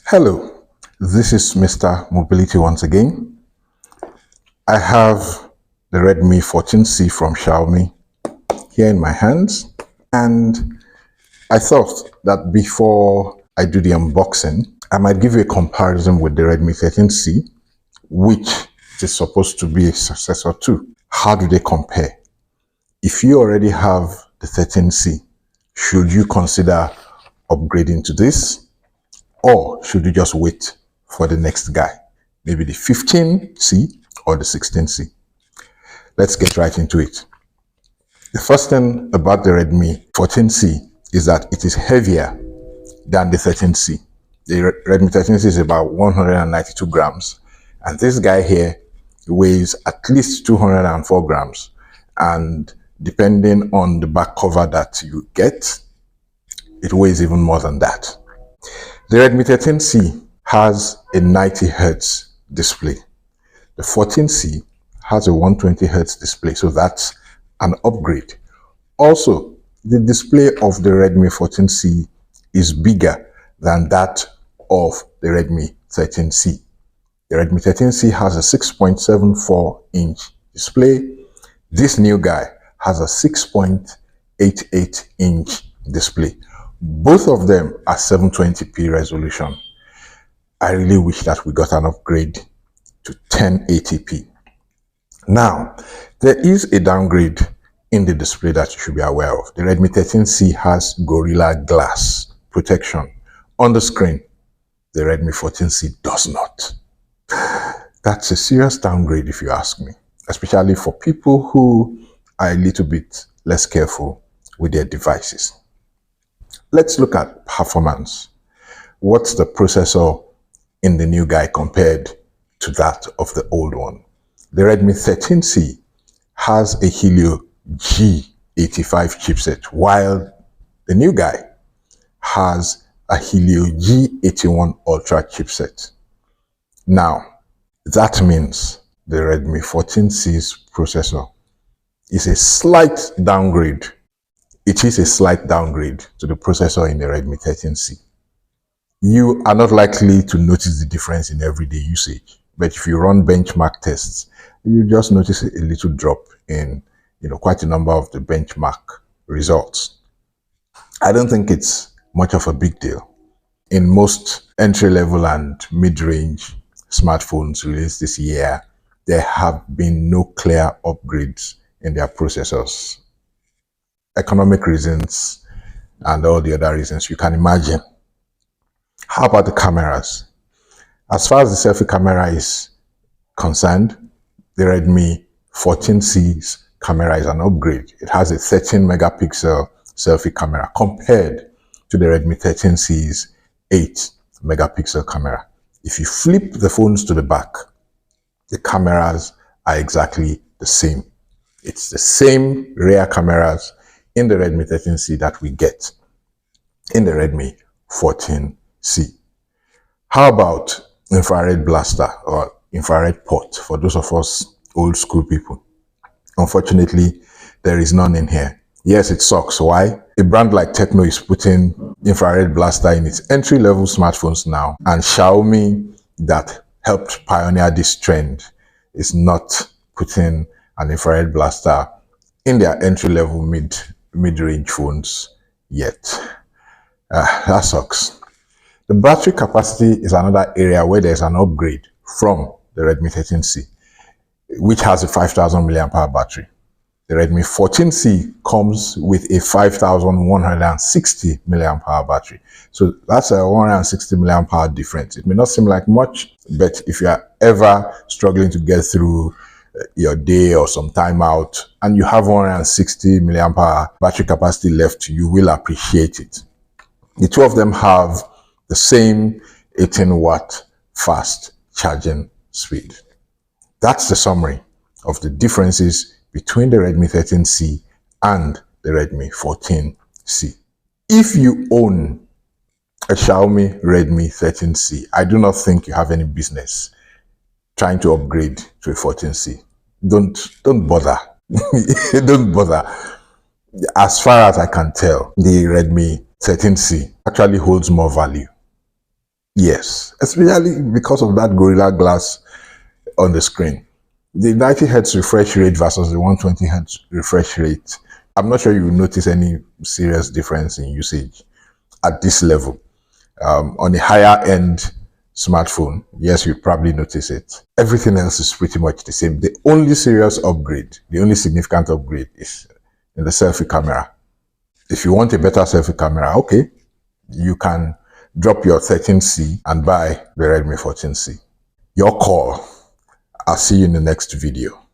Hello, this is Mr. Mobility once again. I have the Redmi 14C from Xiaomi here in my hands, and I thought that before I do the unboxing, I might give you a comparison with the Redmi 13C, which is supposed to be a successor to. How do they compare? If you already have the 13C, should you consider upgrading to this? Or should you just wait for the next guy? Maybe the 15C or the 16C. Let's get right into it. The first thing about the Redmi 14C is that it is heavier than the 13C. The Redmi 13C is about 192 grams. And this guy here weighs at least 204 grams. And depending on the back cover that you get, it weighs even more than that. The Redmi 13C has a 90 Hz display. The 14C has a 120 Hz display, so that's an upgrade. Also, the display of the Redmi 14C is bigger than that of the Redmi 13C. The Redmi 13C has a 6.74-inch display. This new guy has a 6.88-inch display. Both of them are 720p resolution. I really wish that we got an upgrade to 1080p. Now, there is a downgrade in the display that you should be aware of. The Redmi 13C has Gorilla Glass protection on the screen. The Redmi 14C does not. That's a serious downgrade if you ask me, especially for people who are a little bit less careful with their devices. Let's look at performance. What's the processor in the new guy compared to that of the old one? The Redmi 13C has a Helio G85 chipset, while the new guy has a Helio G81 Ultra chipset. Now, that means the Redmi 14C's processor is a slight downgrade. It is a slight downgrade to the processor in the Redmi 13C. You are not likely to notice the difference in everyday usage, but if you run benchmark tests, you just notice a little drop in quite a number of the benchmark results. I don't think it's much of a big deal. In most entry-level and mid-range smartphones released this year, there have been no clear upgrades in their processors. Economic reasons and all the other reasons you can imagine. How about the cameras? As far as the selfie camera is concerned, the Redmi 14C's camera is an upgrade. It has a 13 megapixel selfie camera compared to the Redmi 13C's 8 megapixel camera. If you flip the phones to the back, the cameras are exactly the same. It's the same rear cameras in the Redmi 13C that we get in the Redmi 14C. How about infrared blaster or infrared port for those of us old school people? Unfortunately, there is none in here. Yes, it sucks. Why? A brand like Tecno is putting infrared blaster in its entry-level smartphones now, and Xiaomi, that helped pioneer this trend, is not putting an infrared blaster in their entry-level mid-range phones yet. That sucks. The battery capacity is another area where there's an upgrade from the Redmi 13C, which has a 5,000 mAh battery. The Redmi 14C comes with a 5,160 mAh battery. So that's a 160 mAh difference. It may not seem like much, but if you are ever struggling to get through your day or some time out and you have 160 mAh battery capacity left, you will appreciate it. The two of them have the same 18-watt fast charging speed. That's the summary of the differences between the Redmi 13C and the Redmi 14C. If you own a Xiaomi Redmi 13C, I do not think you have any business trying to upgrade to a 14C. Don't bother. Don't bother. As far as I can tell, the Redmi 13C actually holds more value. Yes, especially because of that Gorilla Glass on the screen. The 90 hertz refresh rate versus the 120 hertz refresh rate, I'm not sure you will notice any serious difference in usage at this level. On a higher end smartphone, yes, you probably notice it. Everything else is pretty much the same. The only serious upgrade, the only significant upgrade is in the selfie camera. If you want a better selfie camera, okay, you can drop your 13C and buy the Redmi 14C. Your call. I'll see you in the next video.